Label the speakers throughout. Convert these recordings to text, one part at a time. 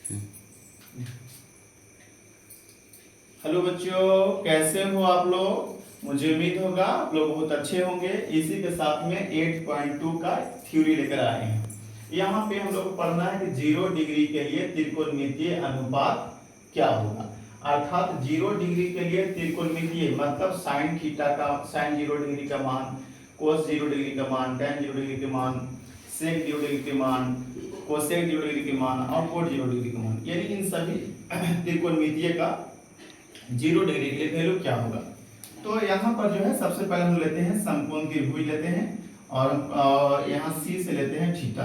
Speaker 1: Hello बच्चों, कैसे हो आप लोग। मुझे उम्मीद होगा आप लोग बहुत अच्छे होंगे। इसी के साथ में 8.2 का थ्योरी लेकर आए हैं। यहाँ पे हम लोग को पढ़ना है कि 0 डिग्री के लिए त्रिकोणमितीय अनुपात क्या होगा। अर्थात 0 डिग्री के लिए त्रिकोणमितीय मतलब साइन थीटा का, साइन 0 डिग्री का मान, कोस 0 डिग्री का मान, tan 0 डिग्री के मान, सेक 0 डिग्री के मान, कोसेक 0 डिग्री के मान और कोट 0 डिग्री के मान, यानी इन सभी त्रिकोणमितीय का 0 डिग्री के लिए वैल्यू क्या होगा। तो यहाँ पर जो है सबसे पहले हम लेते हैं समकोण त्रिभुज लेते हैं और यहाँ C से लेते हैं थीटा।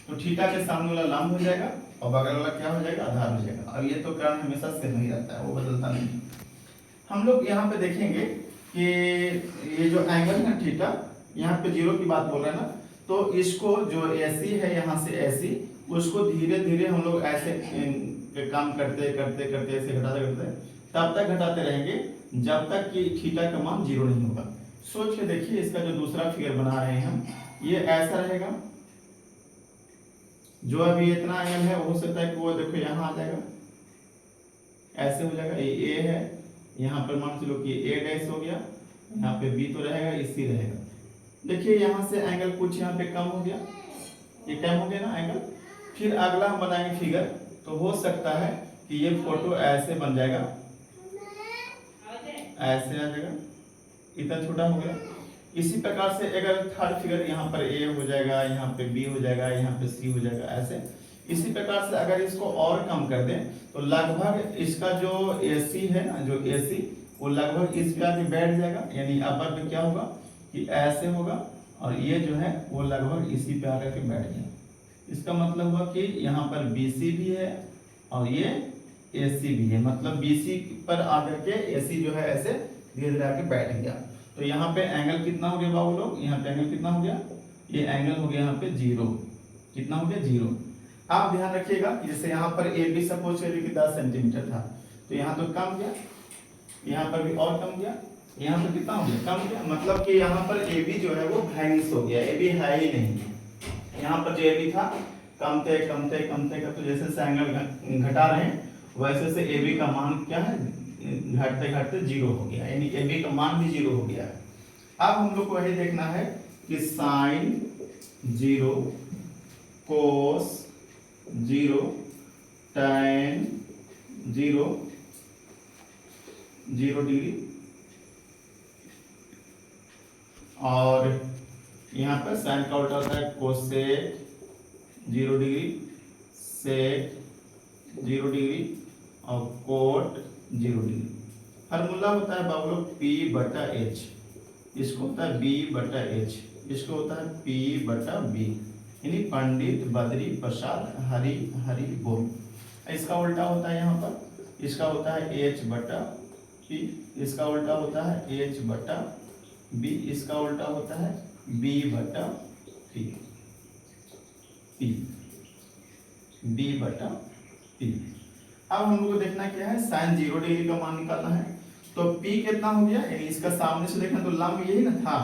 Speaker 1: तो थीटा के सामने वाला लंब हो जाएगा और बगल वाला क्या हो जाएगा, आधार हो जाएगा। और ये तो कारण हमेशा सेम ही रहता है, वो बदलता नहीं। हम लोग यहाँ पे देखेंगे कि ये जो एंगल है थीटा, यहाँ पे 0 की बात बोल रहे हैं ना, तो इसको जो AC है यहाँ से AC, उसको धीरे धीरे हम लोग ऐसे काम करते करते करते ऐसे घटाते घटाते तब तक घटाते रहेंगे जब तक कि थीटा का मान 0 नहीं होगा। सोच के देखिए, इसका जो दूसरा फिगर बना रहे हैं हम, ये ऐसा रहेगा। जो अभी इतना एंगल है हो सकता है कि वो देखो यहाँ आ जाएगा, ऐसे हो जाएगा। ये A है, यहाँ पर मान चलो कि A डैश हो गया, यहाँ पे B तो रहेगा, इसी रहेगा। देखिए यहाँ से एंगल कुछ यहाँ पे कम हो गया, ये कम हो गया ना एंगल। फिर अगला हम बनाएंगे फिगर, तो हो सकता है कि ये फोटो ऐसे बन जाएगा, ऐसे आ जाएगा, इतना छोटा हो गया। इसी प्रकार से अगर थर्ड फिगर यहाँ पर A हो जाएगा, यहाँ पे B हो जाएगा, यहाँ पे C हो जाएगा, ऐसे। इसी प्रकार से अगर इसको और कम कर दें तो लगभग इसका जो AC है ना, जो AC वो लगभग इस पे आके बैठ जाएगा, यानी अपर पे क्या होगा कि ऐसे होगा और ये जो है वो लगभग इसी पे आकर के बैठ गया। इसका मतलब हुआ कि यहाँ पर BC भी है और ये AC भी है, मतलब BC पर आकर के AC जो है ऐसे धीरे धीरे आके बैठ गया। तो यहाँ पे एंगल कितना हो गया बाबू लोग, यहाँ पे एंगल कितना हो गया, ये एंगल हो गया यहाँ पे 0। कितना हो गया, 0। आप ध्यान रखिएगा, जैसे यहाँ पर AB सपोज करिए कि 10 सेंटीमीटर था, तो यहाँ तो कम गया, यहाँ पर भी और कम गया, यहाँ पर कितना हो गया, कम गया। मतलब कि यहाँ पर AB जो है वो माइनस हो गया, AB है ही नहीं। यहाँ पर जो AB था कमते कमते कमते का, तो जैसे से एंगल घटा रहे हैं वैसे से AB का मान क्या है, घटते घटते 0 हो गया, यानी AB का मान भी 0 हो गया है। अब हम लोग को यही देखना है कि साइन 0, कोस 0, tan 0, 0 डिग्री, और यहाँ पर साइन का उल्टा होता है कोसेक 0 डिग्री, सेक 0 डिग्री और कोट 0 डिग्री। फार्मूला होता है बाबू लोग P/H, इसको होता है B/H, इसको होता है P/B, यानी पंडित बद्री प्रसाद हरि हरि बोल। इसका उल्टा होता है यहाँ पर, इसका होता है H/P, इसका उल्टा होता है H/B, इसका उल्टा होता है B/P, B/P। अब हम लोग को देखना क्या है, साइन 0 डिग्री का मान निकालना है। तो P कितना हो गया, यानी इसका सामने से देखना तो लंब यही ना था,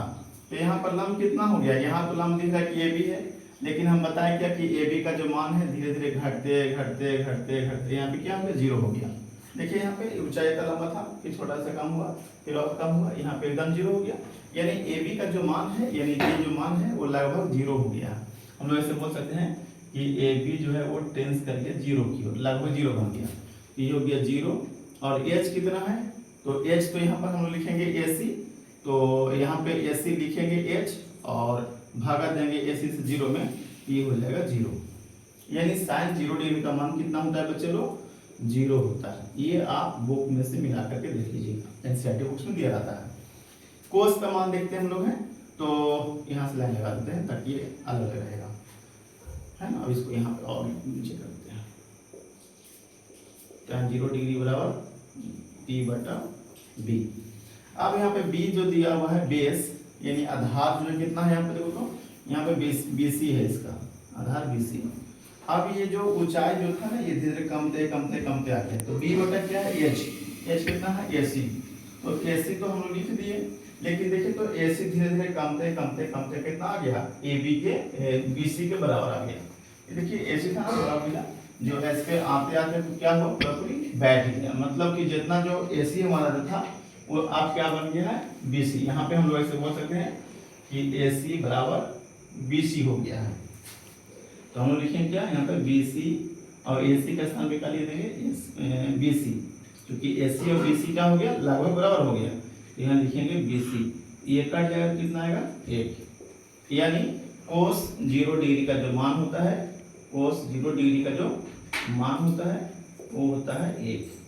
Speaker 1: तो यहाँ पर लंब कितना हो गया, यहाँ तो लंब दिख रहा है कि AB है, लेकिन हम बताएं क्या कि AB का जो मान है धीरे धीरे घटते घटते घटते घटते यहाँ पे क्या हो गया, 0 हो गया। देखिए यहाँ पे ऊंचाई का लंबा था, फिर छोटा सा कम हुआ, फिर और कम हुआ, यहाँ पे एकदम 0 हो गया। यानी AB का जो मान है, यानी ये जो मान है वो लगभग 0 हो गया। हम लोग ऐसे बोल सकते हैं कि AB जो है वो टेंस करके 0 की ओर, लगभग 0 बन गया। ये हो गया 0, और H कितना है, तो H तो यहाँ पर हम लोग लिखेंगे AC, तो यहाँ पे AC लिखेंगे H और भागा देंगे AC से 0 में, ये हो जाएगा 0। यानी साइन 0 डिग्री का मान कितना होता है बच्चे लोग, 0 होता है। ये आप बुक में से मिला करके देख लीजिएगा, एनसीईआरटी बुक्स में दिया रहता है। कोस का मान देखते हैं हम लोग हैं, तो यहाँ से लाइन लगा देते हैं ताकि ये अलग रहेगा, है ना। अब इसको यहाँ पे और नीचे कर देते हैं, tan 0 डिग्री बराबर P/B। अब यहाँ पे B जो दिया हुआ है बेस, यानी आधार जो है कितना है, यहाँ पे देखो तो यहाँ पे BC है, इसका आधार BC। अब ये जो ऊंचाई जो था ना, ये धीरे धीरे कमते कमते कमते आ गया, तो B क्या है, H कितना है, AC। तो AC तो हम लोग लिख दिए, लेकिन देखिए तो AC धीरे धीरे कमते कमते कमते कितना आ गया, AB के BC के बराबर आ गया। देखिए AC था ना बराबर मिला, जो है इस पे आते आते तो क्या हुआ, पूरी बैठ गया। मतलब कि जितना जो AC हमारा था वो आप क्या बन गया है, BC। यहाँ पे हम लोग ऐसे बोल सकते हैं कि AC बराबर BC हो गया है। तो हम लोग लिखेंगे क्या यहाँ पे BC, और AC का स्थान पे क्या लिख देंगे, BC, क्योंकि AC और BC क्या हो गया, लगभग बराबर हो गया। तो यहाँ लिखेंगे BC, ये कट जाएगा, कितना आएगा 1, यानी कोस 0 डिग्री का जो मान होता है, कोस 0 डिग्री का जो मान होता है वो होता है 1।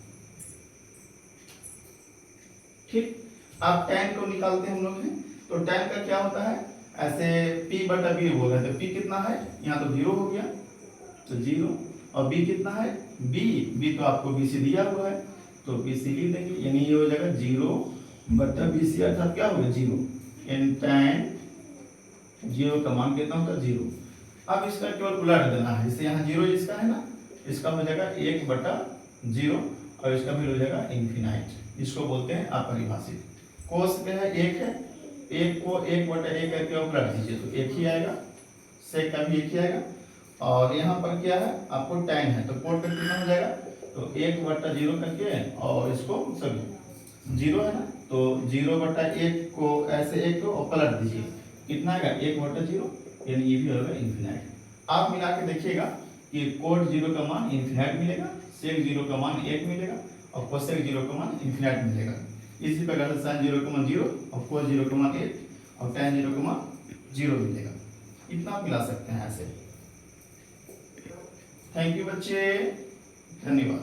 Speaker 1: ठीक, अब tan को निकालते हैं हम लोग हैं, तो tan का क्या होता है, ऐसे P बटा B बोल रहे हैं, तो P कितना है, यहाँ तो 0 हो गया, तो 0, और B कितना है, B तो आपको BC दिया हुआ है, तो BC लिख देंगे, यानी ये हो जाएगा 0 बटा BC, अर्थात क्या हो गया 0, यानी tan 0 का मान कितना होता है 0। अब इसका केवल उलट देना है, जैसे यहाँ 0 इसका है ना, इसका हो जाएगा 1 बटा 0, और इसका भी हो जाएगा इन्फिनाइट, इसको बोलते हैं अपरिभाषित। कोस पे है 1 है, 1 को 1 बटा 1 करके उलट दीजिए तो 1 ही आएगा, सेक का भी 1 ही आएगा, और यहाँ पर क्या है आपको tan है, तो कोट का कितना हो जाएगा, तो 1 बटा 0 करके, और इसको सभी 0 है ना, तो 0 बटा 1 को ऐसे 1 को पलट दीजिए, कितना आएगा 1 बटा 0, यानी ये भी होगा इन्फिनाइट। आप मिला के देखिएगा कि कोट 0 का मान इन्फिनाइट मिलेगा, सेक 0 का मान 1 मिलेगा, और कोसेक 0 का मान इन्फिनाइट मिलेगा। इसी प्रकार से साइन 0 का मान 0, और कोस 0 का मान 1, और tan 0 का मान 0 मिलेगा। इतना आप मिला सकते हैं ऐसे। थैंक यू बच्चे, धन्यवाद।